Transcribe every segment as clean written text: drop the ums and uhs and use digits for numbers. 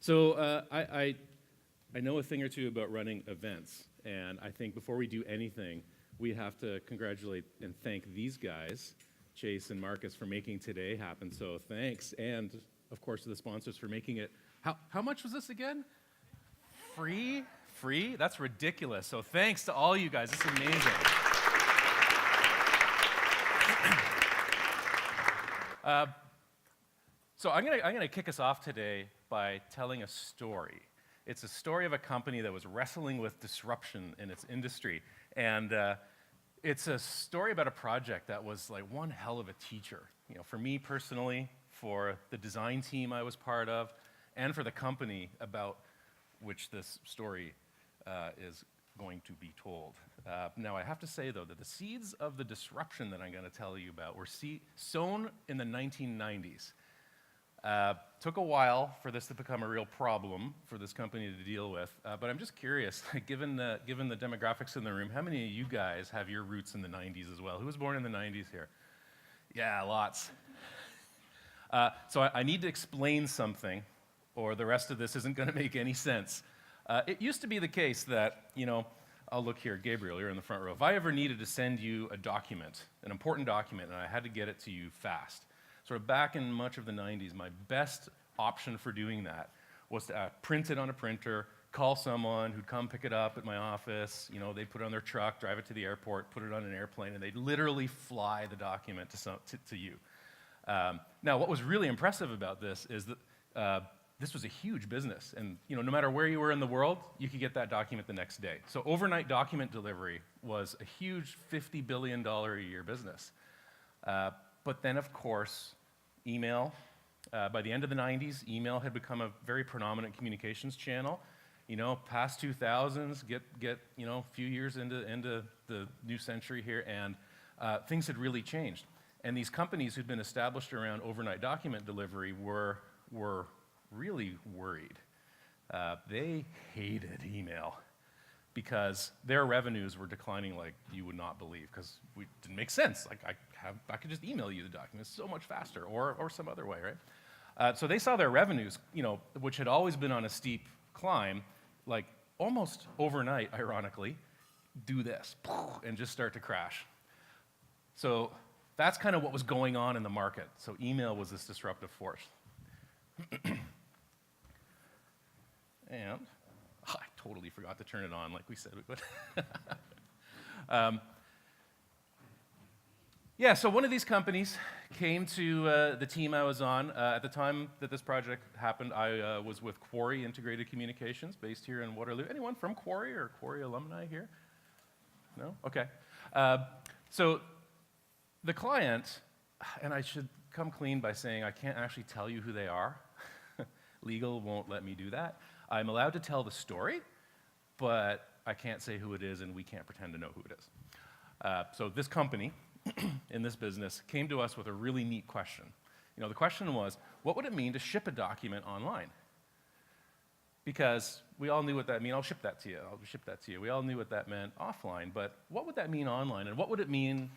So I know a thing or two about running events, and I think before we do anything, we have to congratulate and thank these guys, Chase and Marcus, for making today happen. So thanks, and of course to the sponsors for making it. How much was this again? Free? Free? That's ridiculous. So thanks to all you guys. It's amazing. So I'm gonna kick us off today by telling a story. It's a story of a company that was wrestling with disruption in its industry, and it's a story about a project that was like one hell of a teacher. You know, for me personally, for the design team I was part of, and for the company about which this story is going to be told. Now, I have to say, though, that the seeds of the disruption that I'm going to tell you about were sown in the 1990s. Took a while for this to become a real problem for this company to deal with, but I'm just curious, given the demographics in the room, how many of you guys have your roots in the 90s as well? Who was born in the 90s here? Yeah, lots. So I need to explain something, or the rest of this isn't going to make any sense. It used to be the case that, you know, I'll look here, Gabriel, you're in the front row. If I ever needed to send you a document, an important document, and I had to get it to you fast, sort of back in much of the 90s, my best option for doing that was to print it on a printer, call someone who'd come pick it up at my office, you know, they'd put it on their truck, drive it to the airport, put it on an airplane, and they'd literally fly the document to you. Now, what was really impressive about this is that this was a huge business, and you know, no matter where you were in the world, you could get that document the next day. So overnight document delivery was a huge $50 billion a year business. But then, of course, email. By the end of the 90s, email had become a very predominant communications channel. You know, past 2000s, get you know, a few years into the new century here, and things had really changed. And these companies who'd been established around overnight document delivery were really worried. They hated email because their revenues were declining like you would not believe, because it didn't make sense. Like I could just email you the documents so much faster, or some other way, right? So they saw their revenues, you know, which had always been on a steep climb, like almost overnight, ironically, do this and just start to crash. So that's kind of what was going on in the market. So email was this disruptive force. And I totally forgot to turn it on like we said we would. Yeah, so one of these companies came to the team I was on. At the time that this project happened, I was with Quarry Integrated Communications, based here in Waterloo. Anyone from Quarry or Quarry alumni here? No? Okay. So the client, and I should come clean by saying I can't actually tell you who they are. Legal won't let me do that. I'm allowed to tell the story, but I can't say who it is, and we can't pretend to know who it is. So this company in this business came to us with a really neat question. You know, the question was, what would it mean to ship a document online? Because we all knew what that meant. I'll ship that to you. I'll ship that to you. We all knew what that meant offline, but what would that mean online, and what would it mean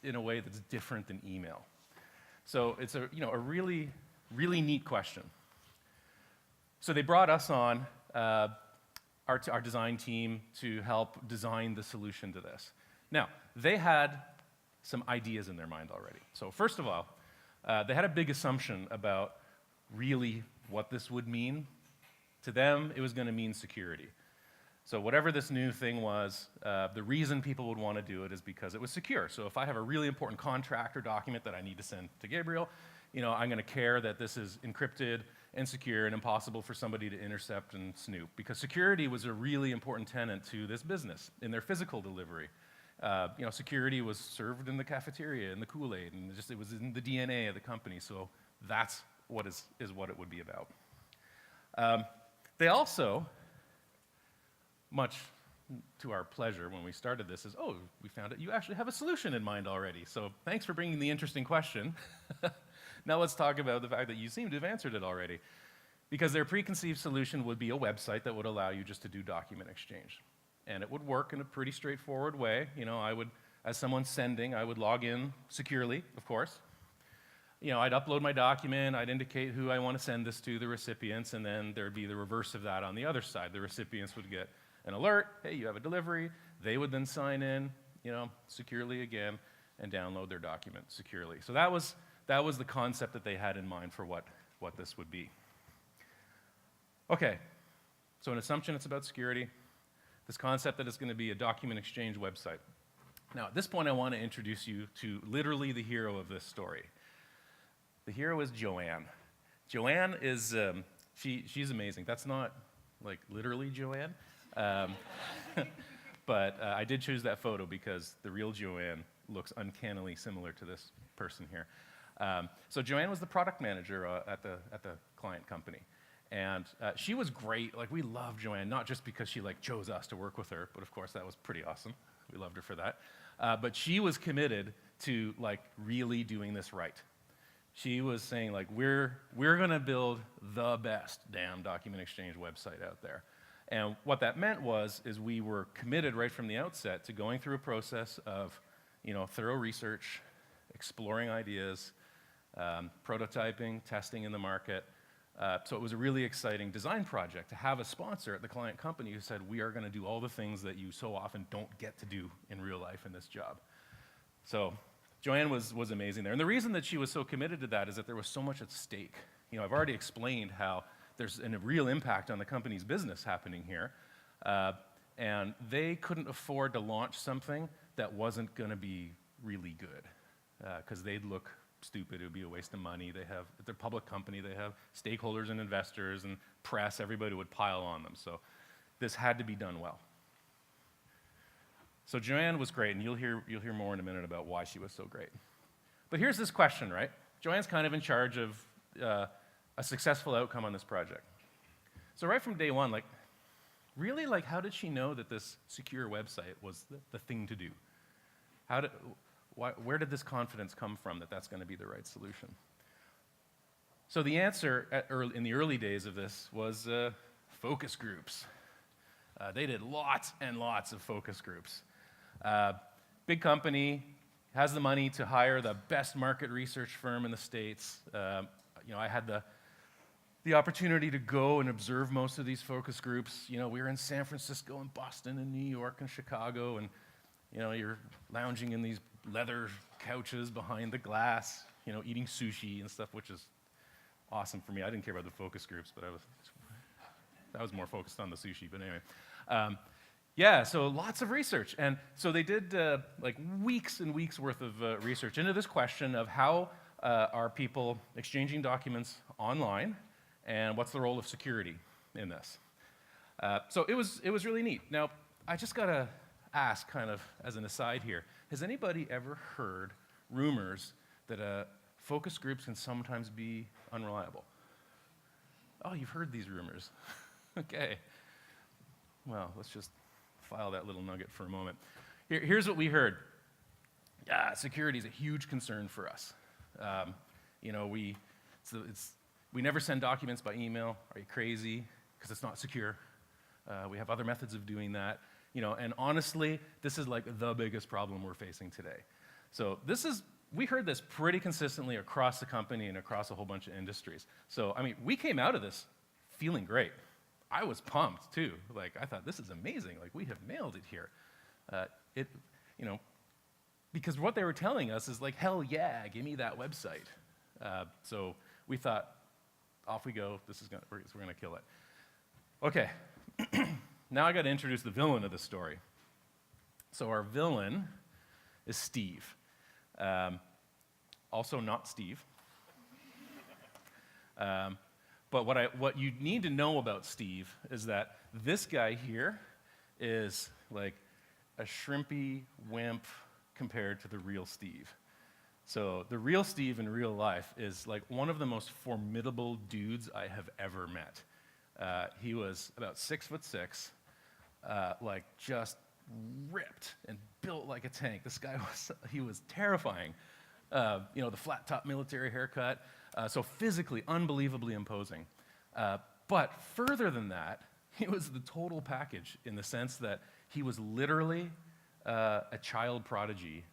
in a way that's different than email? So it's a really, really neat question. So they brought us on, our design team, to help design the solution to this. Now, they had some ideas in their mind already. So first of all, they had a big assumption about really what this would mean. To them, it was going to mean security. So whatever this new thing was, the reason people would want to do it is because it was secure. So if I have a really important contract or document that I need to send to Gabriel, you know, I'm going to care that this is encrypted and secure and impossible for somebody to intercept and snoop, because security was a really important tenet to this business in their physical delivery. You know, security was served in the cafeteria, in the Kool-Aid, and it was in the DNA of the company. So that's what is what it would be about. They also, much to our pleasure when we started this, is, oh, we found it. You actually have a solution in mind already. So thanks for bringing the interesting question. Now let's talk about the fact that you seem to have answered it already. Because their preconceived solution would be a website that would allow you just to do document exchange. And it would work in a pretty straightforward way. You know, I would, as someone sending, I would log in securely, of course. I'd upload my document, I'd indicate who I want to send this to, the recipients, and then there'd be the reverse of that on the other side. The recipients would get an alert, hey, you have a delivery. They would then sign in, securely again, and download their document securely. So that was the concept that they had in mind for what this would be. Okay, so an assumption, it's about security. This concept that it's going to be a document exchange website. Now, at this point, I want to introduce you to literally the hero of this story. The hero is Joanne. Joanne is, she's amazing. That's not, like, literally Joanne. But I did choose that photo because the real Joanne looks uncannily similar to this person here. So Joanne was the product manager at the client company. And she was great. Like, we loved Joanne, not just because she, like, chose us to work with her, but of course that was pretty awesome. We loved her for that. But she was committed to, like, really doing this right. She was saying, like, we're going to build the best damn document exchange website out there. And what that meant is we were committed right from the outset to going through a process of, thorough research, exploring ideas, prototyping, testing in the market. So it was a really exciting design project to have a sponsor at the client company who said, we are going to do all the things that you so often don't get to do in real life in this job. So Joanne was amazing there. And the reason that she was so committed to that is that there was so much at stake. I've already explained how there's a real impact on the company's business happening here. And they couldn't afford to launch something that wasn't going to be really good because they'd look stupid. It would be a waste of money. They're a public company. They have stakeholders and investors and press. Everybody would pile on them. So this had to be done well. So Joanne was great, and you'll hear more in a minute about why she was so great. But here's this question, right? Joanne's kind of in charge of a successful outcome on this project. So right from day one, really, how did she know that this secure website was the thing to do? Where did this confidence come from that that's going to be the right solution? So the answer in the early days of this was focus groups. They did lots and lots of focus groups. Big company, has the money to hire the best market research firm in the States. I had the opportunity to go and observe most of these focus groups. We were in San Francisco and Boston and New York and Chicago, and you're lounging in these leather couches behind the glass, eating sushi and stuff, which is awesome for me. I didn't care about the focus groups, but I was more focused on the sushi. But anyway, so lots of research, and so they did weeks and weeks worth of research into this question of how are people exchanging documents online, and what's the role of security in this. So it was really neat. Now, I just gotta ask, kind of as an aside here, has anybody ever heard rumors that focus groups can sometimes be unreliable? Oh, you've heard these rumors. Okay. Well, let's just file that little nugget for a moment. Here's what we heard. Yeah, security is a huge concern for us. We never send documents by email. Are you crazy? Because it's not secure. We have other methods of doing that. And honestly, this is like the biggest problem we're facing today. So we heard this pretty consistently across the company and across a whole bunch of industries. So, we came out of this feeling great. I was pumped too. I thought, this is amazing. We have nailed it here. Because what they were telling us is hell yeah, give me that website. So we thought, off we go. We're gonna kill it. Okay. Now I got to introduce the villain of the story. So our villain is Steve. Also not Steve. But what you need to know about Steve is that this guy here is like a shrimpy wimp compared to the real Steve. So the real Steve in real life is like one of the most formidable dudes I have ever met. He was about 6'6", just ripped and built like a tank. This guy he was terrifying. The flat top military haircut. So physically, unbelievably imposing. But further than that, he was the total package in the sense that he was literally a child prodigy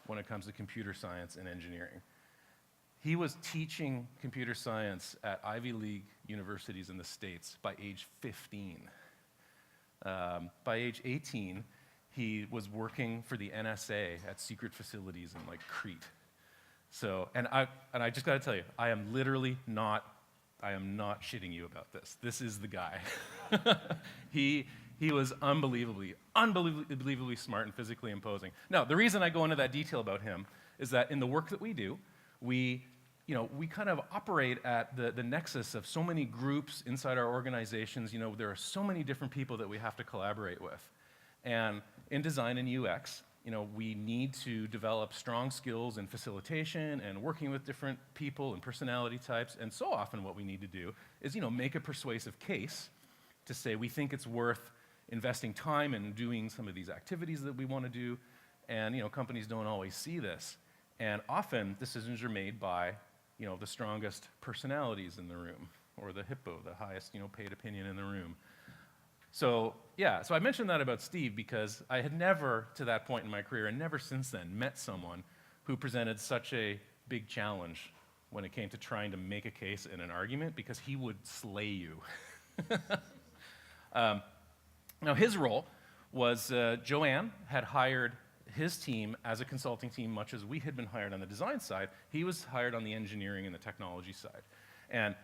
when it comes to computer science and engineering. He was teaching computer science at Ivy League universities in the States by age 15. By age 18, he was working for the NSA at secret facilities in like Crete. So, and I just got to tell you, I am not shitting you about this. This is the guy. He was unbelievably smart and physically imposing. Now, the reason I go into that detail about him is that in the work that we do, we kind of operate at the nexus of so many groups inside our organizations. There are so many different people that we have to collaborate with. And in design and UX, we need to develop strong skills in facilitation and working with different people and personality types. And so often what we need to do is, make a persuasive case to say we think it's worth investing time in doing some of these activities that we want to do. And, companies don't always see this. And often decisions are made by, the strongest personalities in the room, or the hippo, the highest, paid opinion in the room. So I mentioned that about Steve because I had never, to that point in my career, and never since then, met someone who presented such a big challenge when it came to trying to make a case in an argument, because he would slay you. Now, his role was Joanne had hired his team as a consulting team, much as we had been hired on the design side. He was hired on the engineering and the technology side. And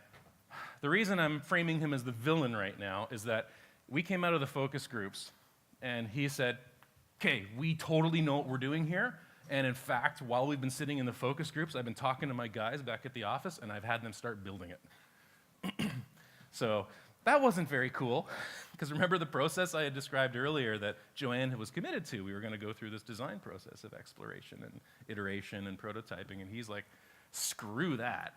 the reason I'm framing him as the villain right now is that we came out of the focus groups, and he said, okay, we totally know what we're doing here. And in fact, while we've been sitting in the focus groups, I've been talking to my guys back at the office, and I've had them start building it. So that wasn't very cool, because remember the process I had described earlier that Joanne was committed to? We were going to go through this design process of exploration and iteration and prototyping, and he's like, screw that.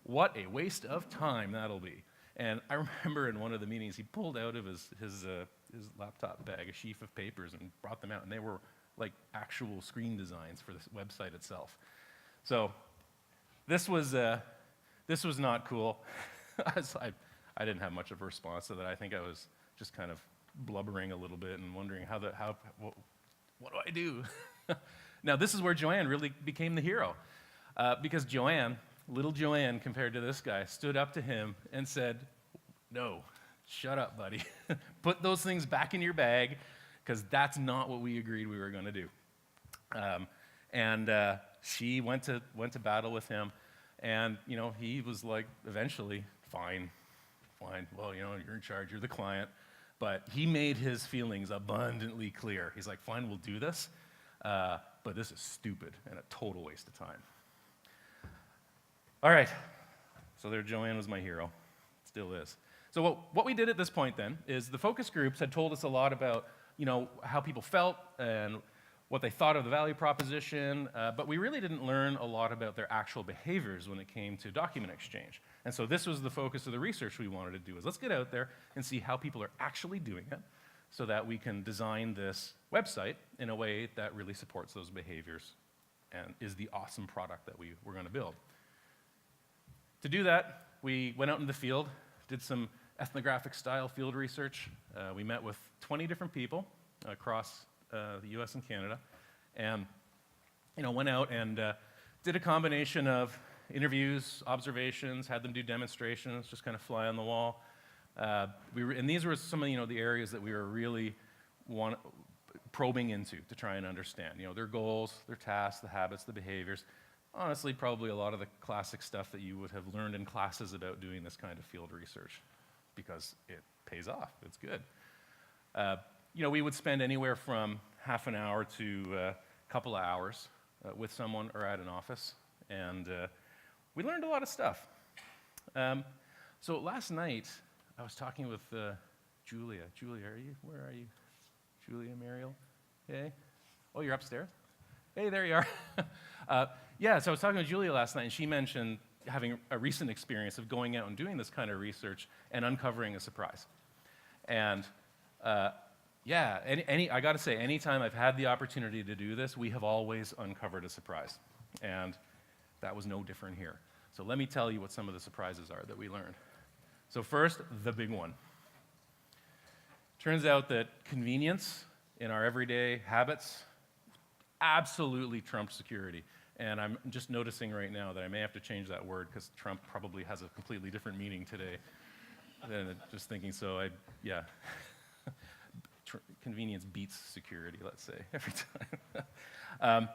What a waste of time that'll be. And I remember in one of the meetings, he pulled out of his laptop bag a sheaf of papers and brought them out, and they were like actual screen designs for the website itself. So this was not cool. I didn't have much of a response to that. I think I was just kind of blubbering a little bit and wondering what do I do? Now, this is where Joanne really became the hero, because little Joanne, compared to this guy, stood up to him and said, no, shut up, buddy. Put those things back in your bag, because that's not what we agreed we were going to do. And she went to battle with him, and he was like, eventually, fine, well, you're in charge, you're the client. But he made his feelings abundantly clear. He's like, fine, we'll do this, but this is stupid and a total waste of time. All right, so there Joanne was my hero, still is. So what we did at this point then is the focus groups had told us a lot about how people felt and what they thought of the value proposition, but we really didn't learn a lot about their actual behaviors when it came to document exchange. And so this was the focus of the research we wanted to do, is let's get out there and see how people are actually doing it so that we can design this website in a way that really supports those behaviors and is the awesome product that we're going to build. To do that, we went out in the field, did some ethnographic style field research. We met with 20 different people across the US and Canada, and went out and did a combination of interviews, observations, had them do demonstrations, just kind of fly on the wall. And these were some of the areas that we were really probing into to try and understand. Their goals, their tasks, the habits, the behaviors. Honestly, probably a lot of the classic stuff that you would have learned in classes about doing this kind of field research, because it pays off. It's good. We would spend anywhere from half an hour to a couple of hours with someone or at an office, and we learned a lot of stuff. So last night, I was talking with Julia. Julia, where are you? Julia, Mariel? Hey? Oh, you're upstairs? Hey, there you are. So I was talking with Julia last night, and she mentioned having a recent experience of going out and doing this kind of research and uncovering a surprise. And I got to say, anytime I've had the opportunity to do this, we have always uncovered a surprise. And that was no different here. So let me tell you what some of the surprises are that we learned. So first, the big one. Turns out that convenience in our everyday habits absolutely trumped security. And I'm just noticing right now that I may have to change that word because Trump probably has a completely different meaning today than just thinking so. Yeah. Convenience beats security, let's say, every time.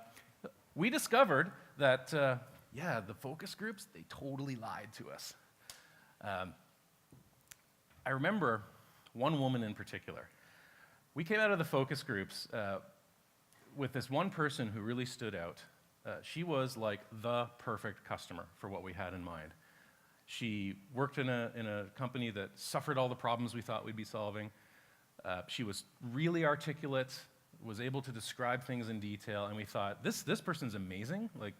We discovered that, the focus groups, they totally lied to us. I remember one woman in particular. We came out of the focus groups with this one person who really stood out. She was like the perfect customer for what we had in mind. She worked in a company that suffered all the problems we thought we'd be solving. She was really articulate, was able to describe things in detail, and we thought, this person's amazing. Like,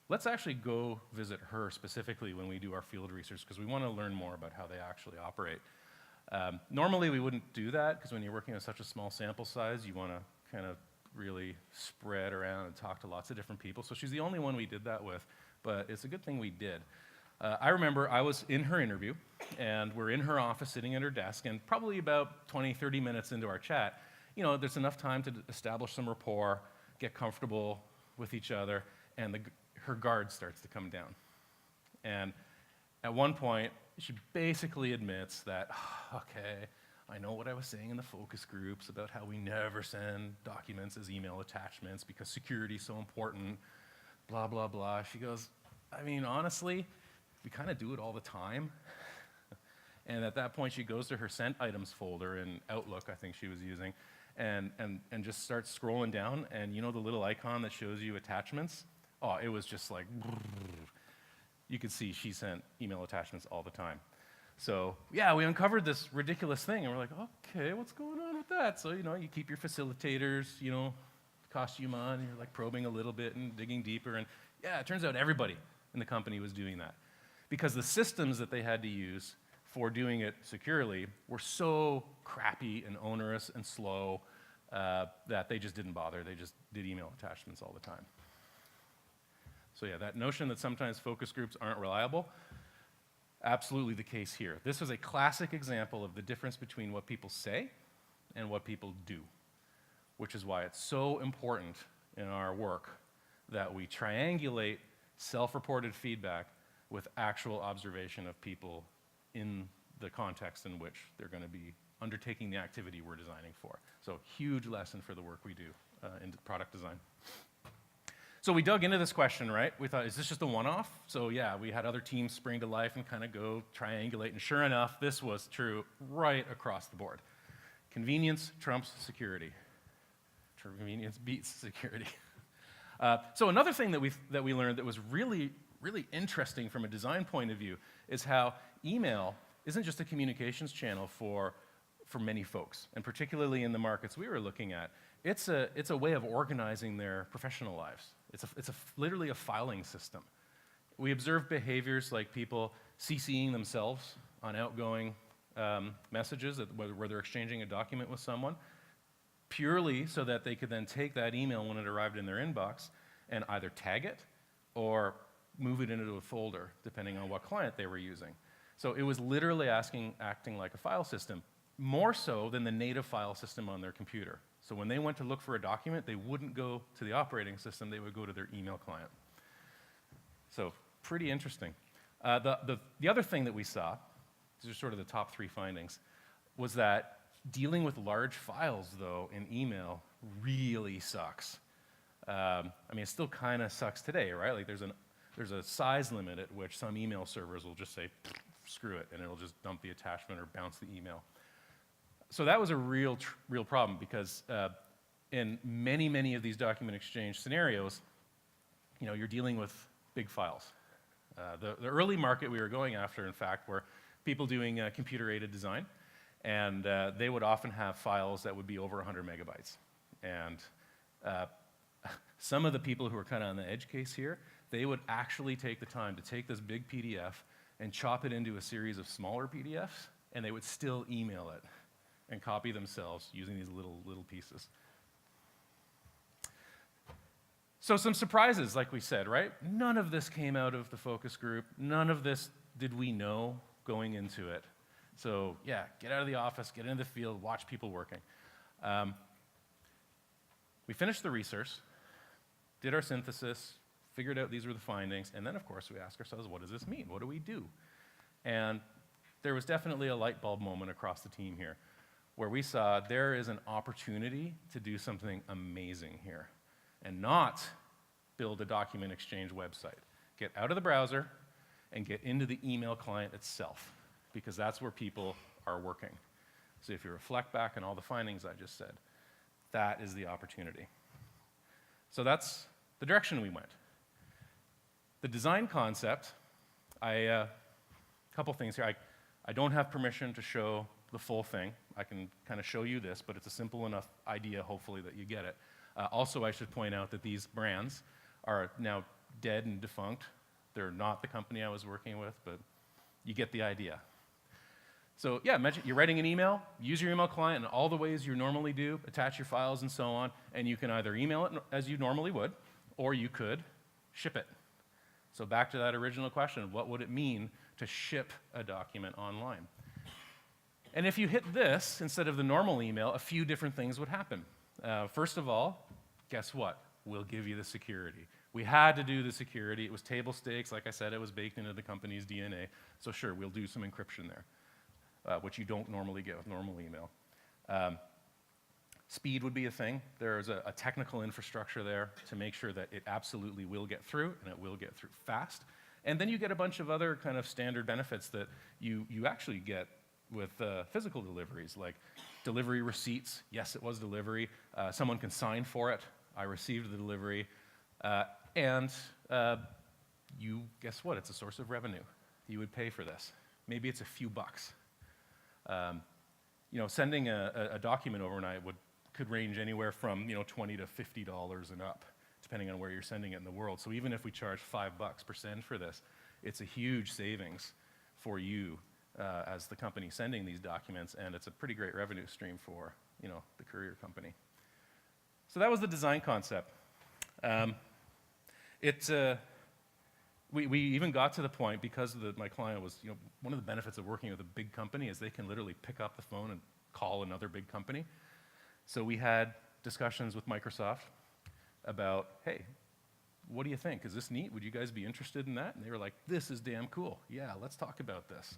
let's actually go visit her specifically when we do our field research, because we want to learn more about how they actually operate. Normally, we wouldn't do that, because when you're working on such a small sample size, you want to kind of really spread around and talk to lots of different people. So she's the only one we did that with, but it's a good thing we did. I remember I was in her interview, and we're in her office sitting at her desk, and probably about 20, 30 minutes into our chat, there's enough time to establish some rapport, get comfortable with each other, and her guard starts to come down. And at one point, she basically admits that, okay, I know what I was saying in the focus groups about how we never send documents as email attachments because security is so important, blah, blah, blah. She goes, I mean, honestly, we kind of do it all the time. And at that point, she goes to her sent items folder in Outlook, I think she was using, and just starts scrolling down, and the little icon that shows you attachments? Oh, it was just like, you could see she sent email attachments all the time. So, yeah, we uncovered this ridiculous thing, and we're like, okay, what's going on with that? So, you keep your facilitators, cost you money, you're like probing a little bit and digging deeper, and yeah, it turns out everybody in the company was doing that. Because the systems that they had to use for doing it securely were so crappy and onerous and slow that they just didn't bother. They just did email attachments all the time. So yeah, that notion that sometimes focus groups aren't reliable, absolutely the case here. This is a classic example of the difference between what people say and what people do, which is why it's so important in our work that we triangulate self-reported feedback with actual observation of people in the context in which they're going to be undertaking the activity we're designing for. So huge lesson for the work we do in product design. So we dug into this question, right? We thought, is this just a one-off? So yeah, we had other teams spring to life and kind of go triangulate, and sure enough, this was true right across the board. Convenience trumps security. Convenience beats security. So another thing that we learned that was really interesting from a design point of view is how email isn't just a communications channel for many folks, and particularly in the markets we were looking at. It's a way of organizing their professional lives. It's literally a filing system. We observed behaviors like people CCing themselves on outgoing messages, where they're exchanging a document with someone, purely so that they could then take that email when it arrived in their inbox and either tag it or move it into a folder, depending on what client they were using. So it was literally acting like a file system, more so than the native file system on their computer. So when they went to look for a document, they wouldn't go to the operating system, they would go to their email client. So pretty interesting. The other thing that we saw, these are sort of the top three findings, was that dealing with large files, though, in email really sucks. I mean, it still kind of sucks today, right? Like there's a size limit at which some email servers will just say, screw it, and it'll just dump the attachment or bounce the email. So that was a real problem because in many of these document exchange scenarios, you're dealing with big files. The early market we were going after, in fact, were people doing computer-aided design, and they would often have files that would be over 100 megabytes. And some of the people who are kind of on the edge case here, they would actually take the time to take this big PDF and chop it into a series of smaller PDFs, and they would still email it and copy themselves using these little pieces. So some surprises, like we said, right? None of this came out of the focus group. None of this did we know going into it. So yeah, get out of the office, get into the field, watch people working. We finished the research, did our synthesis, figured out these were the findings, and then of course we ask ourselves, what does this mean? What do we do? And there was definitely a light bulb moment across the team here, where we saw there is an opportunity to do something amazing here, and not build a document exchange website. Get out of the browser and get into the email client itself, because that's where people are working. So if you reflect back on all the findings I just said, that is the opportunity. So that's the direction we went. The design concept, couple things here. I don't have permission to show the full thing. I can kind of show you this, but it's a simple enough idea, hopefully, that you get it. Also, I should point out that these brands are now dead and defunct. They're not the company I was working with, but you get the idea. So yeah, imagine you're writing an email, use your email client in all the ways you normally do, attach your files and so on, and you can either email it as you normally would, or you could ship it. So back to that original question, what would it mean to ship a document online? And if you hit this instead of the normal email, a few different things would happen. First of all, guess what? We'll give you the security. We had to do the security. It was table stakes. Like I said, it was baked into the company's DNA. So sure, we'll do some encryption there, which you don't normally get with normal email. Speed would be a thing. There's a technical infrastructure there to make sure that it absolutely will get through, and it will get through fast. And then you get a bunch of other kind of standard benefits that you actually get with physical deliveries, like delivery receipts. Yes, it was delivery. Someone can sign for it. I received the delivery. And you, guess what? It's a source of revenue. You would pay for this. Maybe it's a few bucks. Sending a document overnight could range anywhere from $20 to $50 and up, depending on where you're sending it in the world. So even if we charge $5 per send for this, it's a huge savings for you as the company sending these documents, and it's a pretty great revenue stream for the courier company. So that was the design concept. We even got to the point, because my client was, one of the benefits of working with a big company is they can literally pick up the phone and call another big company. So we had discussions with Microsoft about, hey, what do you think? Is this neat? Would you guys be interested in that? And they were like, this is damn cool. Yeah, let's talk about this.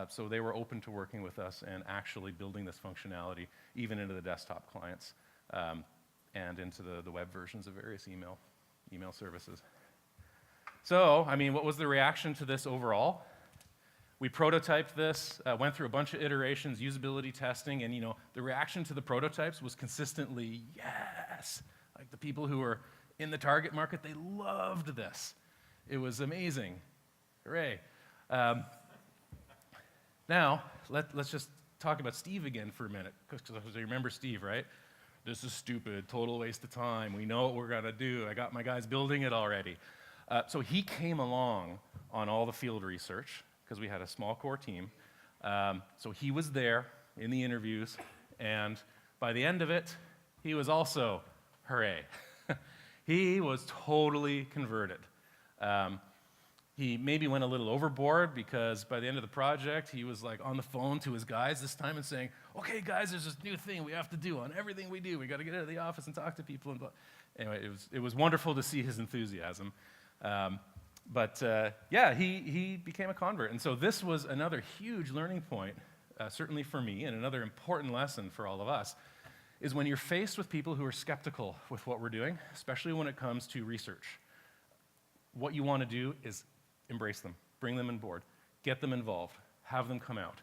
So they were open to working with us and actually building this functionality, even into the desktop clients, and into the web versions of various email services. So, what was the reaction to this overall? We prototyped this, went through a bunch of iterations, usability testing, and the reaction to the prototypes was consistently, yes! Like the people who were in the target market, they loved this. It was amazing. Hooray. Now, let's just talk about Steve again for a minute, because you remember Steve, right? This is stupid, total waste of time. We know what we're gonna do. I got my guys building it already. So he came along on all the field research, because we had a small core team. So he was there in the interviews, and by the end of it, he was also, hooray. He was totally converted. He maybe went a little overboard, because by the end of the project, he was like on the phone to his guys this time and saying, okay, guys, there's this new thing we have to do on everything we do. We got to get out of the office and talk to people. And anyway, it was wonderful to see his enthusiasm. He became a convert. And so this was another huge learning point, certainly for me, and another important lesson for all of us, is when you're faced with people who are skeptical with what we're doing, especially when it comes to research, what you want to do is embrace them, bring them on board, get them involved, have them come out.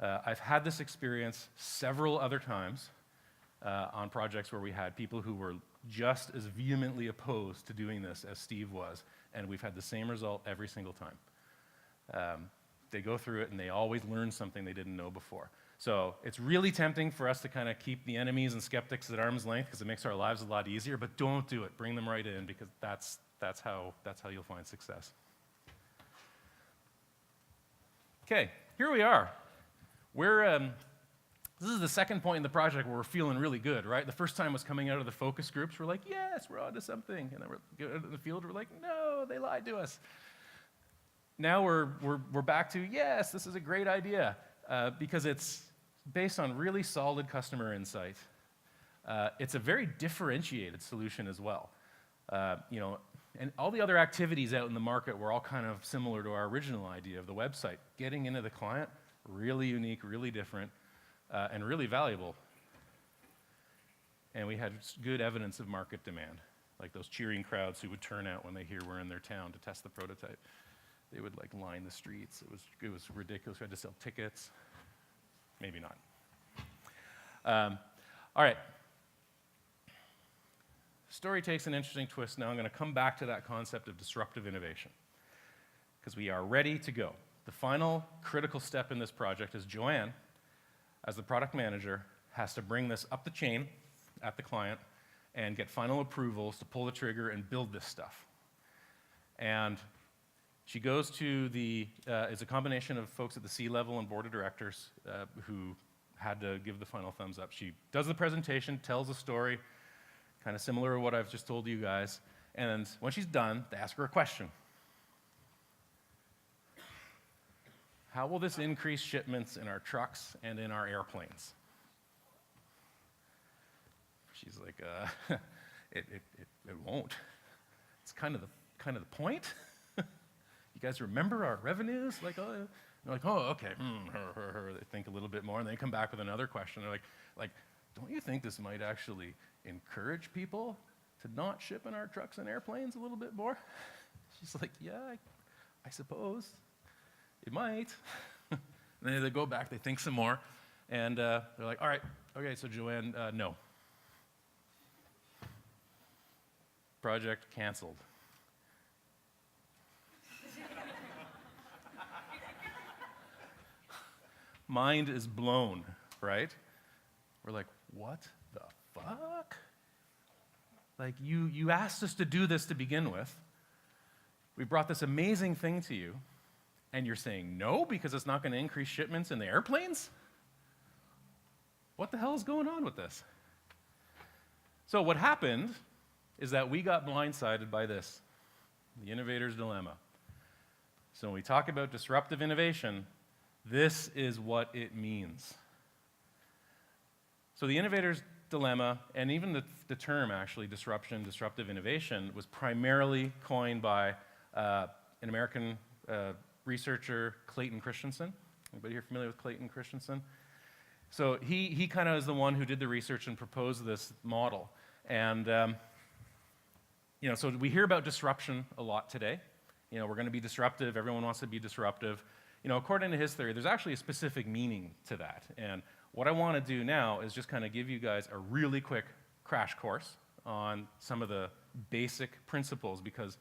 I've had this experience several other times on projects where we had people who were just as vehemently opposed to doing this as Steve was, and we've had the same result every single time. They go through it and they always learn something they didn't know before. So it's really tempting for us to kind of keep the enemies and skeptics at arm's length, because it makes our lives a lot easier, but don't do it. Bring them right in, because that's how you'll find success. Okay, here we are. This is the second point in the project where we're feeling really good, right? The first time was coming out of the focus groups. We're like, yes, we're onto something. And then we're out in the field, we're like, no, they lied to us. Now we're back to, yes, this is a great idea, because it's based on really solid customer insight. It's a very differentiated solution as well. And all the other activities out in the market were all kind of similar to our original idea of the website. Getting into the client, really unique, really different, and really valuable. And we had good evidence of market demand, like those cheering crowds who would turn out when they hear we're in their town to test the prototype. They would line the streets. It was ridiculous. We had to sell tickets. Maybe not. All right. Story takes an interesting twist. Now I'm going to come back to that concept of disruptive innovation because we are ready to go. The final critical step in this project is Joanne, as the product manager, has to bring this up the chain at the client and get final approvals to pull the trigger and build this stuff. And she goes to it's a combination of folks at the C-level and board of directors who had to give the final thumbs up. She does the presentation, tells a story, kind of similar to what I've just told you guys. And when she's done, they ask her a question. How will this increase shipments in our trucks and in our airplanes? She's like, it won't. It's kind of the point. You guys remember our revenues? They're like, oh, okay. They think a little bit more, and they come back with another question. They're like, don't you think this might actually encourage people to not ship in our trucks and airplanes a little bit more? She's like, yeah, I suppose. It might. And then they go back, they think some more, and they're like, all right, okay, so Joanne, no. Project canceled. Mind is blown, right? We're like, what the fuck? Like, you asked us to do this to begin with. We brought this amazing thing to you, and you're saying no because it's not going to increase shipments in the airplanes? What the hell is going on with this? So what happened is that we got blindsided by this, the innovator's dilemma. So when we talk about disruptive innovation, this is what it means. So the innovator's dilemma, and even the term actually, disruption, disruptive innovation, was primarily coined by an American researcher, Clayton Christensen. Anybody here familiar with Clayton Christensen? So he kind of is the one who did the research and proposed this model. And so we hear about disruption a lot today. We're going to be disruptive. Everyone wants to be disruptive. According to his theory, there's actually a specific meaning to that. And what I want to do now is just kind of give you guys a really quick crash course on some of the basic principles because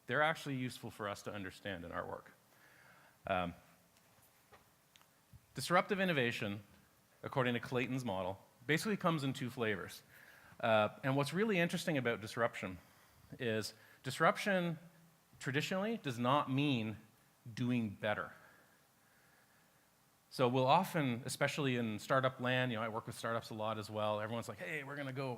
they're actually useful for us to understand in our work. Disruptive innovation, according to Clayton's model, basically comes in two flavors. And what's really interesting about disruption is disruption traditionally does not mean doing better. So we'll often, especially in startup land, I work with startups a lot as well, everyone's like, hey, we're going to go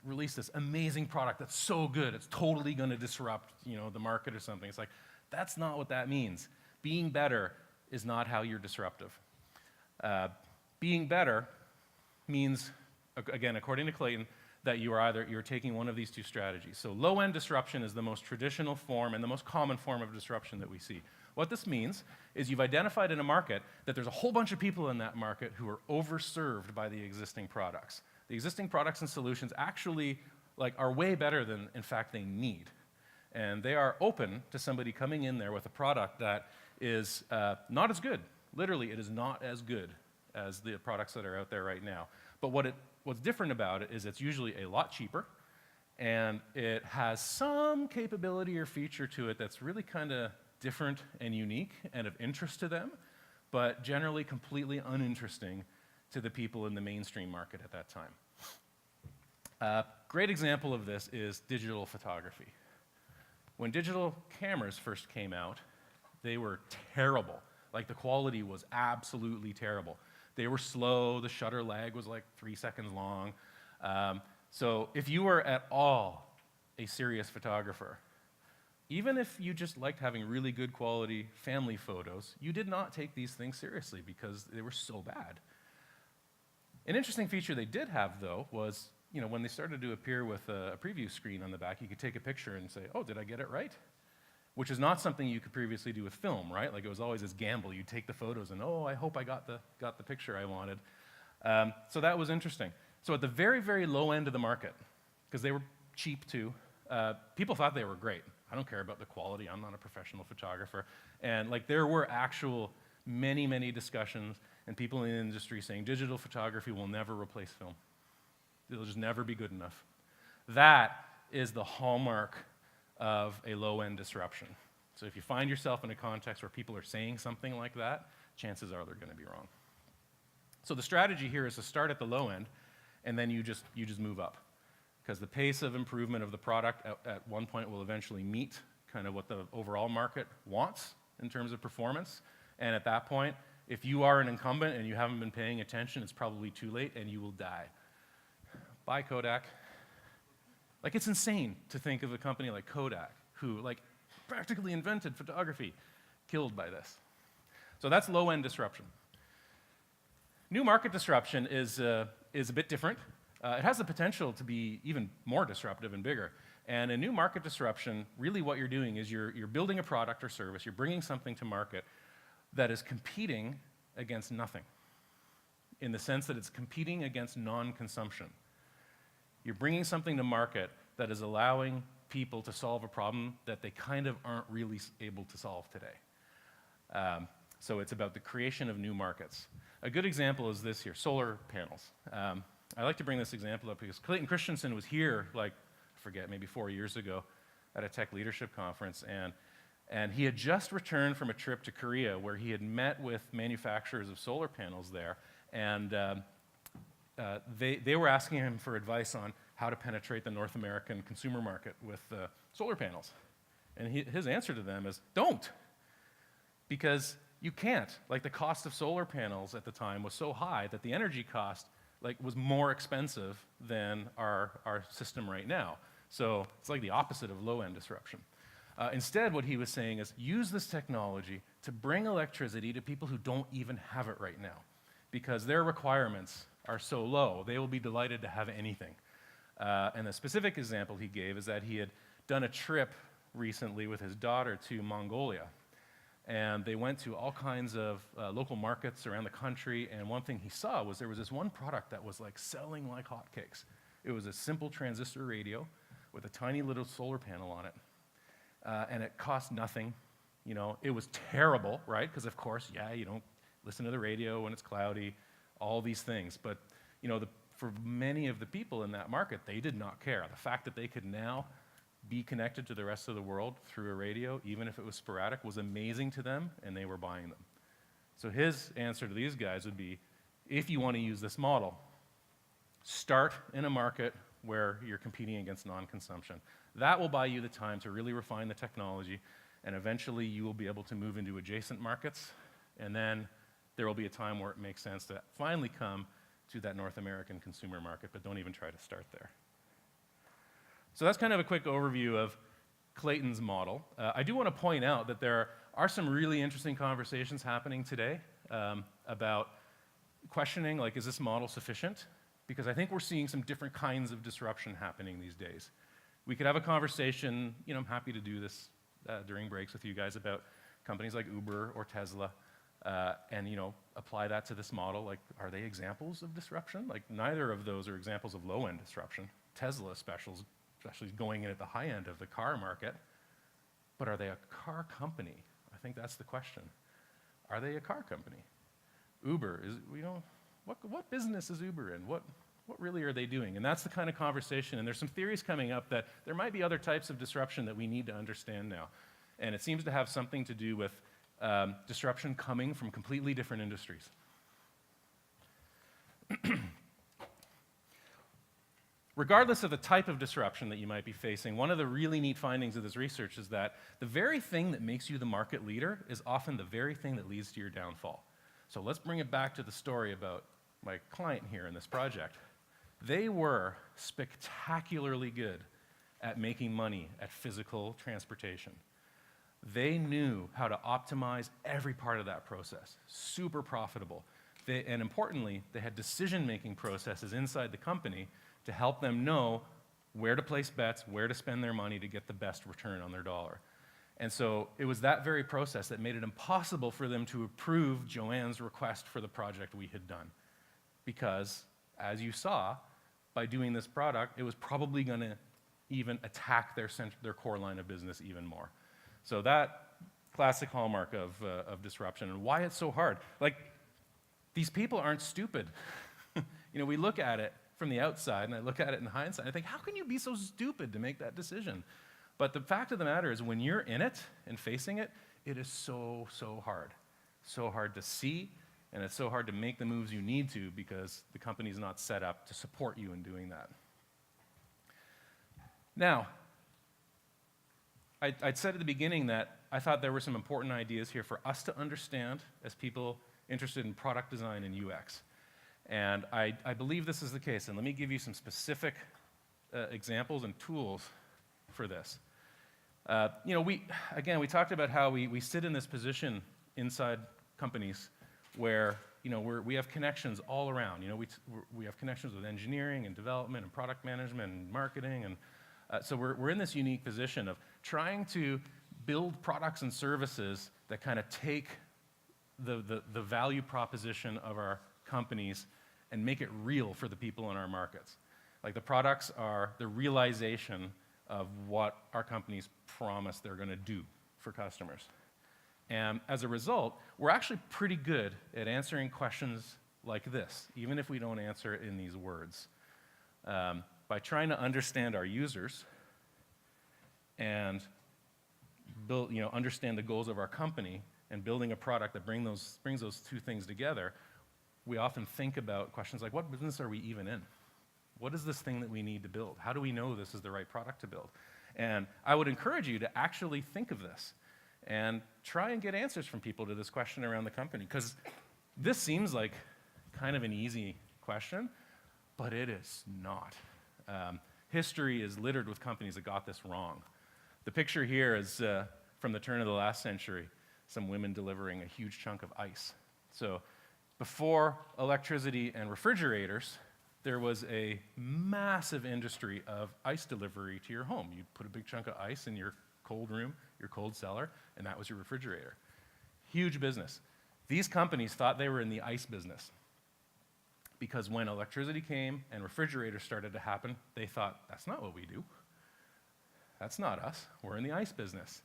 release this amazing product that's so good, it's totally going to disrupt the market or something. It's like, that's not what that means. Being better is not how you're disruptive. Being better means, again, according to Clayton, that you're taking one of these two strategies. So low-end disruption is the most traditional form and the most common form of disruption that we see. What this means is you've identified in a market that there's a whole bunch of people in that market who are overserved by the existing products. The existing products and solutions actually are way better than, in fact, they need. And they are open to somebody coming in there with a product that is not as good. Literally, it is not as good as the products that are out there right now. But what's different about it is it's usually a lot cheaper, and it has some capability or feature to it that's really kind of different and unique and of interest to them, but generally completely uninteresting to the people in the mainstream market at that time. A great example of this is digital photography. When digital cameras first came out, they were terrible. The quality was absolutely terrible. They were slow, the shutter lag was 3 seconds long. So if you were at all a serious photographer, even if you just liked having really good quality family photos, you did not take these things seriously because they were so bad. An interesting feature they did have, though, was when they started to appear with a preview screen on the back, you could take a picture and say, oh, did I get it right? Which is not something you could previously do with film, right? Like it was always this gamble. You'd take the photos and, oh, I hope I got the picture I wanted. So that was interesting. So at the very, very low end of the market, because they were cheap too, people thought they were great. I don't care about the quality. I'm not a professional photographer. And like there were actual many, many discussions and people in the industry saying digital photography will never replace film. It'll just never be good enough. That is the hallmark of a low-end disruption. So if you find yourself in a context where people are saying something like that, chances are they're going to be wrong. So the strategy here is to start at the low end, and then you just move up. Because the pace of improvement of the product at one point will eventually meet kind of what the overall market wants in terms of performance. And at that point, if you are an incumbent and you haven't been paying attention, it's probably too late and you will die. Bye, Kodak. Like, it's insane to think of a company like Kodak, who like practically invented photography, killed by this. So that's low-end disruption. New market disruption is a bit different. It has the potential to be even more disruptive and bigger. And a new market disruption, really what you're doing is you're building a product or service, you're bringing something to market that is competing against nothing, in the sense that it's competing against non-consumption. You're bringing something to market that is allowing people to solve a problem that they kind of aren't really able to solve today. So it's about the creation of new markets. A good example is this here, solar panels. I like to bring this example up because Clayton Christensen was here, like, I forget, maybe 4 years ago at a tech leadership conference, and he had just returned from a trip to Korea where he had met with manufacturers of solar panels there, and they were asking him for advice on how to penetrate the North American consumer market with solar panels. And his answer to them is, don't, because you can't. Like, the cost of solar panels at the time was so high that the energy cost was more expensive than our system right now. So it's like the opposite of low-end disruption. Instead, what he was saying is, use this technology to bring electricity to people who don't even have it right now, because their requirements are so low, they will be delighted to have anything. And the specific example he gave is that he had done a trip recently with his daughter to Mongolia. And they went to all kinds of local markets around the country, and one thing he saw was there was this one product that was like selling like hotcakes. It was a simple transistor radio with a tiny little solar panel on it. And it cost nothing. You know, it was terrible, right? Because of course, yeah, you don't listen to the radio when it's cloudy, all these things. But you know, for many of the people in that market, they did not care. The fact that they could now be connected to the rest of the world through a radio, even if it was sporadic, was amazing to them, and they were buying them. So his answer to these guys would be, if you want to use this model, start in a market where you're competing against non-consumption. That will buy you the time to really refine the technology, and eventually you will be able to move into adjacent markets, and then there will be a time where it makes sense to finally come to that North American consumer market, but don't even try to start there. So that's kind of a quick overview of Clayton's model. I do want to point out that there are some really interesting conversations happening today about questioning, like, is this model sufficient? Because I think we're seeing some different kinds of disruption happening these days. We could have a conversation, you know, I'm happy to do this during breaks with you guys, about companies like Uber or Tesla, and, you know, apply that to this model. Like, are they examples of disruption? Like, neither of those are examples of low-end disruption. Tesla especially going in at the high end of the car market, but are they a car company? I think that's the question. Are they a car company? Uber is, you know, what business is Uber in? What really are they doing? And that's the kind of conversation, and there's some theories coming up that there might be other types of disruption that we need to understand now. And it seems to have something to do with disruption coming from completely different industries. Regardless of the type of disruption that you might be facing, one of the really neat findings of this research is that the very thing that makes you the market leader is often the very thing that leads to your downfall. So let's bring it back to the story about my client here in this project. They were spectacularly good at making money at physical transportation. They knew how to optimize every part of that process, super profitable. And importantly, they had decision-making processes inside the company to help them know where to place bets, where to spend their money to get the best return on their dollar. And so it was that very process that made it impossible for them to approve Joanne's request for the project we had done. Because, as you saw, by doing this product, it was probably going to even attack their core line of business even more. So that classic hallmark of disruption, and why it's so hard. Like, these people aren't stupid. We look at it from the outside, and I look at it in hindsight, and I think, how can you be so stupid to make that decision? But the fact of the matter is, when you're in it and facing it, it is so, so hard. So hard to see, and it's so hard to make the moves you need to because the company's not set up to support you in doing that. Now, I'd said at the beginning that I thought there were some important ideas here for us to understand as people interested in product design and UX. And I believe this is the case, and let me give you some specific examples and tools for this. We talked about how we sit in this position inside companies where we have connections all around. We have connections with engineering and development and product management and marketing, and so we're in this unique position of trying to build products and services that kind of take the value proposition of our companies and make it real for the people in our markets. Like, the products are the realization of what our companies promise they're going to do for customers. And as a result, we're actually pretty good at answering questions like this, even if we don't answer it in these words. By trying to understand our users and understand the goals of our company and building a product that brings those two things together, we often think about questions like, what business are we even in? What is this thing that we need to build? How do we know this is the right product to build? And I would encourage you to actually think of this and try and get answers from people to this question around the company, because this seems like kind of an easy question, but it is not. History is littered with companies that got this wrong. The picture here is from the turn of the last century, some women delivering a huge chunk of ice. So before electricity and refrigerators, there was a massive industry of ice delivery to your home. You'd put a big chunk of ice in your cold room, your cold cellar, and that was your refrigerator. Huge business. These companies thought they were in the ice business because when electricity came and refrigerators started to happen, they thought, that's not what we do. That's not us. We're in the ice business.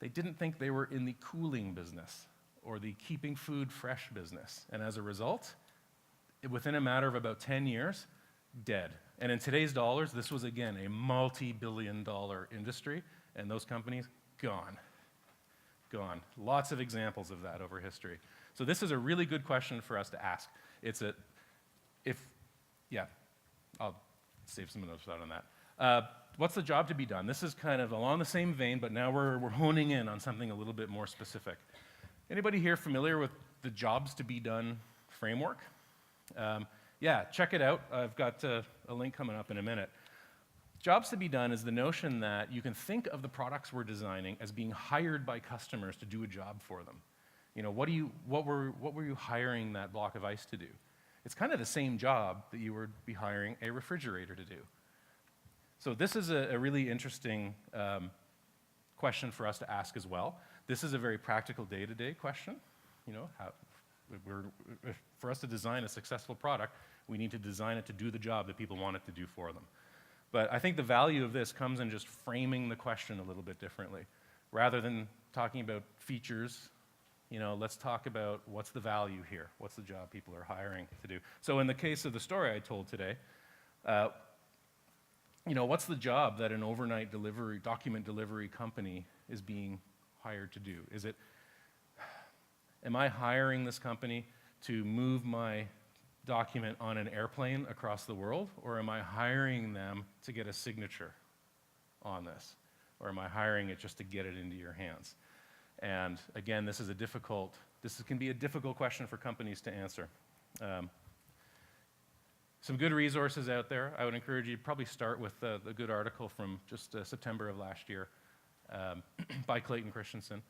They didn't think they were in the cooling business or the keeping food fresh business. And as a result, within a matter of about 10 years, dead. And in today's dollars, this was, again, a multi-billion-dollar industry, and those companies, gone. Gone. Lots of examples of that over history. So this is a really good question for us to ask. I'll save some of those thought on that. What's the job to be done? This is kind of along the same vein, but now we're honing in on something a little bit more specific. Anybody here familiar with the jobs to be done framework? Check it out. I've got a link coming up in a minute. Jobs to be done is the notion that you can think of the products we're designing as being hired by customers to do a job for them. What were you hiring that block of ice to do? It's kind of the same job that you would be hiring a refrigerator to do. So this is a really interesting question for us to ask as well. This is a very practical day-to-day question. For us to design a successful product, we need to design it to do the job that people want it to do for them. But I think the value of this comes in just framing the question a little bit differently. Rather than talking about features, let's talk about what's the value here? What's the job people are hiring to do? So in the case of the story I told today, what's the job that an overnight document delivery company is being hired to do? Am I hiring this company to move my document on an airplane across the world, or am I hiring them to get a signature on this? Or am I hiring it just to get it into your hands? And again, this can be a difficult question for companies to answer. Some good resources out there. I would encourage you to probably start with the good article from just September of last year by Clayton Christensen,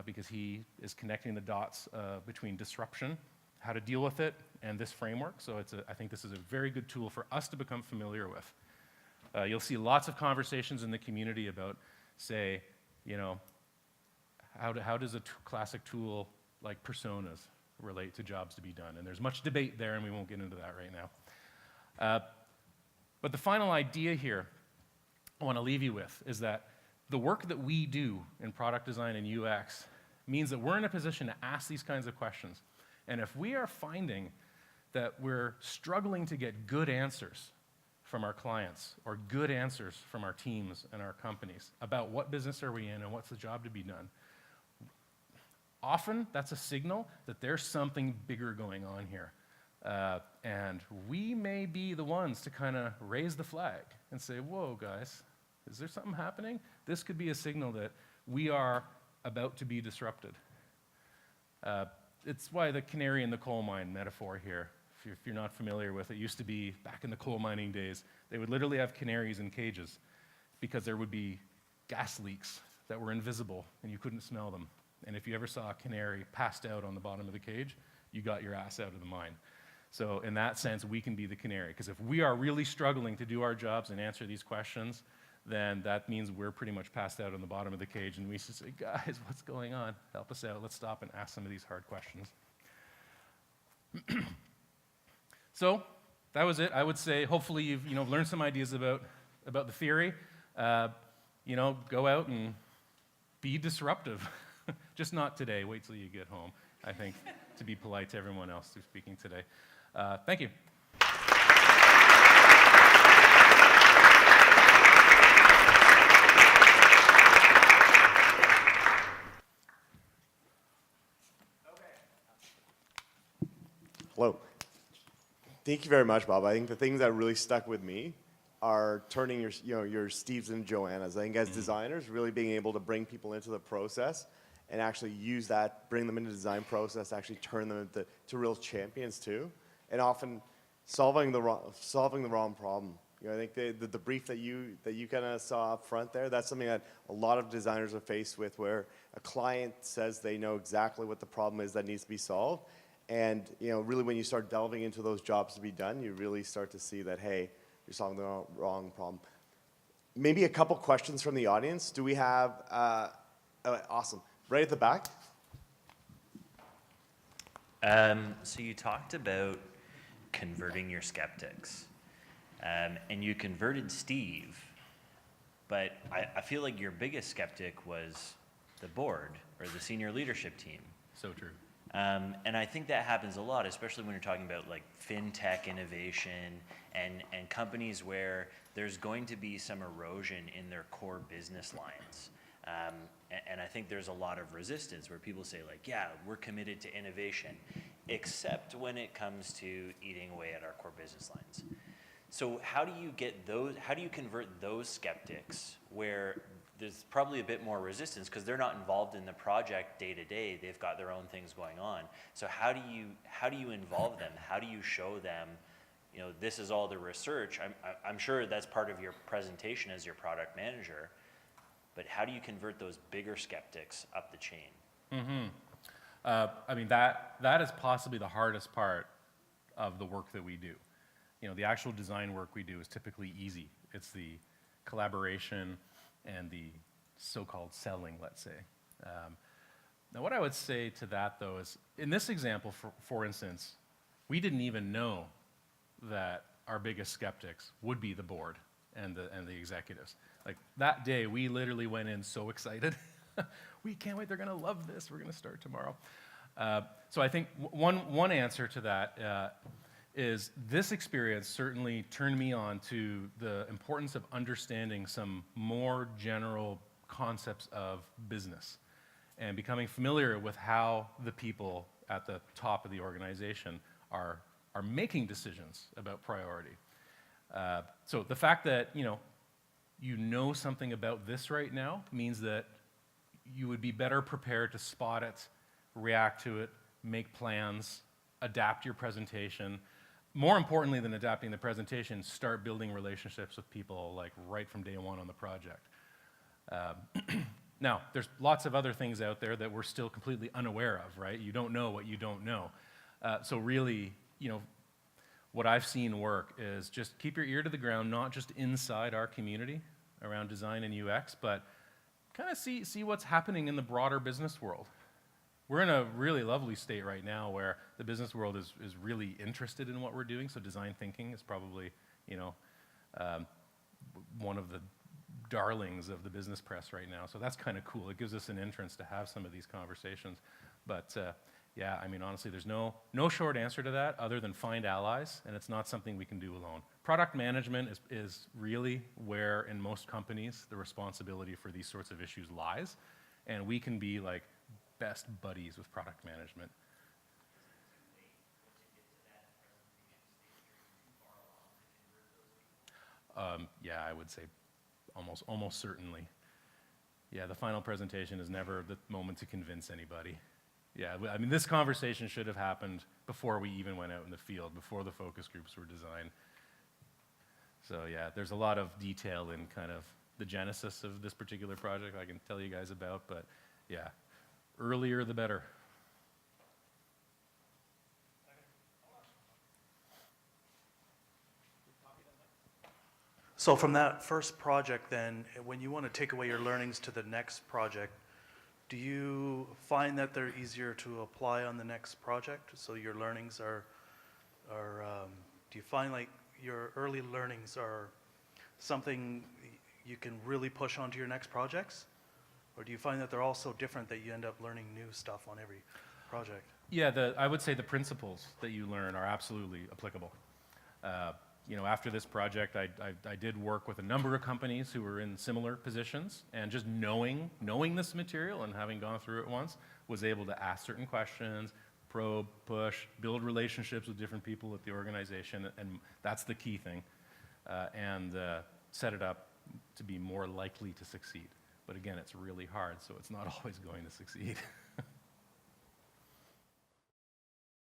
because he is connecting the dots between disruption, how to deal with it and this framework. So I think this is a very good tool for us to become familiar with. You'll see lots of conversations in the community about, say, how does a classic tool like personas relate to jobs to be done? And there's much debate there, and we won't get into that right now. But the final idea here I want to leave you with is that the work that we do in product design and UX means that we're in a position to ask these kinds of questions. And if we are finding that we're struggling to get good answers from our clients or good answers from our teams and our companies about what business are we in and what's the job to be done, often that's a signal that there's something bigger going on here. And we may be the ones to kind of raise the flag and say, whoa, guys, is there something happening? This could be a signal that we are about to be disrupted. It's why the canary in the coal mine metaphor here, if you're not familiar with it, used to be back in the coal mining days, they would literally have canaries in cages because there would be gas leaks that were invisible and you couldn't smell them. And if you ever saw a canary passed out on the bottom of the cage, you got your ass out of the mine. So in that sense, we can be the canary, because if we are really struggling to do our jobs and answer these questions, then that means we're pretty much passed out on the bottom of the cage, and we should say, guys, what's going on? Help us out. Let's stop and ask some of these hard questions. So that was it. I would say hopefully you've learned some ideas about the theory. Go out and be disruptive. Just not today. Wait till you get home, I think, to be polite to everyone else who's speaking today. Thank you. Hello. Thank you very much, Bob. I think the things that really stuck with me are turning your Steves and Joannas. I think as designers, really being able to bring people into the process and actually use that, bring them into the design process, actually turn them into real champions too, and often solving the wrong problem. I think the brief that you kind of saw up front there, that's something that a lot of designers are faced with, where a client says they know exactly what the problem is that needs to be solved. And really when you start delving into those jobs to be done, you really start to see that, hey, you're solving the wrong problem. Maybe a couple questions from the audience. Do we have, awesome, right at the back? So you talked about converting your skeptics, and you converted Steve, but I feel like your biggest skeptic was the board or the senior leadership team. So true. And I think that happens a lot, especially when you're talking about like fintech innovation and companies where there's going to be some erosion in their core business lines. And I think there's a lot of resistance where people say like, yeah, we're committed to innovation, except when it comes to eating away at our core business lines. So how do you convert those skeptics where there's probably a bit more resistance because they're not involved in the project day to day, they've got their own things going on. So how do you involve them? How do you show them, this is all the research? I'm sure that's part of your presentation as your product manager, but how do you convert those bigger skeptics up the chain? Mm-hmm. That is possibly the hardest part of the work that we do. The actual design work we do is typically easy. It's the collaboration and the so-called selling, let's say. Now what I would say to that though is, in this example, for instance, we didn't even know that our biggest skeptics would be the board and the executives. Like that day, we literally went in so excited. We can't wait, they're gonna love this, we're gonna start tomorrow. So I think one answer to that is this experience certainly turned me on to the importance of understanding some more general concepts of business and becoming familiar with how the people at the top of the organization are making decisions about priority. So the fact that you know something about this right now means that you would be better prepared to spot it, react to it, make plans, adapt your presentation. More importantly than adapting the presentation, start building relationships with people like right from day one on the project. Now, there's lots of other things out there that we're still completely unaware of, right? You don't know what you don't know. So really, what I've seen work is just keep your ear to the ground, not just inside our community around design and UX, but kind of see what's happening in the broader business world. We're in a really lovely state right now where the business world is really interested in what we're doing, so design thinking is probably, one of the darlings of the business press right now. So that's kind of cool. It gives us an entrance to have some of these conversations. But yeah, I mean, honestly, there's no short answer to that other than find allies, and it's not something we can do alone. Product management is really where, in most companies, the responsibility for these sorts of issues lies, and we can be like best buddies with product management. Yeah, I would say almost certainly. Yeah, the final presentation is never the moment to convince anybody. Yeah, I mean, this conversation should have happened before we even went out in the field, before the focus groups were designed. So yeah, there's a lot of detail in kind of the genesis of this particular project I can tell you guys about, but yeah, earlier the better. So from that first project then, when you want to take away your learnings to the next project, do you find that they're easier to apply on the next project? So your learnings are do you find like your early learnings are something you can really push onto your next projects? Or do you find that they're all so different that you end up learning new stuff on every project? Yeah, I would say the principles that you learn are absolutely applicable. After this project, I did work with a number of companies who were in similar positions, and just knowing this material and having gone through it once, was able to ask certain questions, probe, push, build relationships with different people at the organization, and that's the key thing, and set it up to be more likely to succeed. But again, it's really hard, so it's not always going to succeed.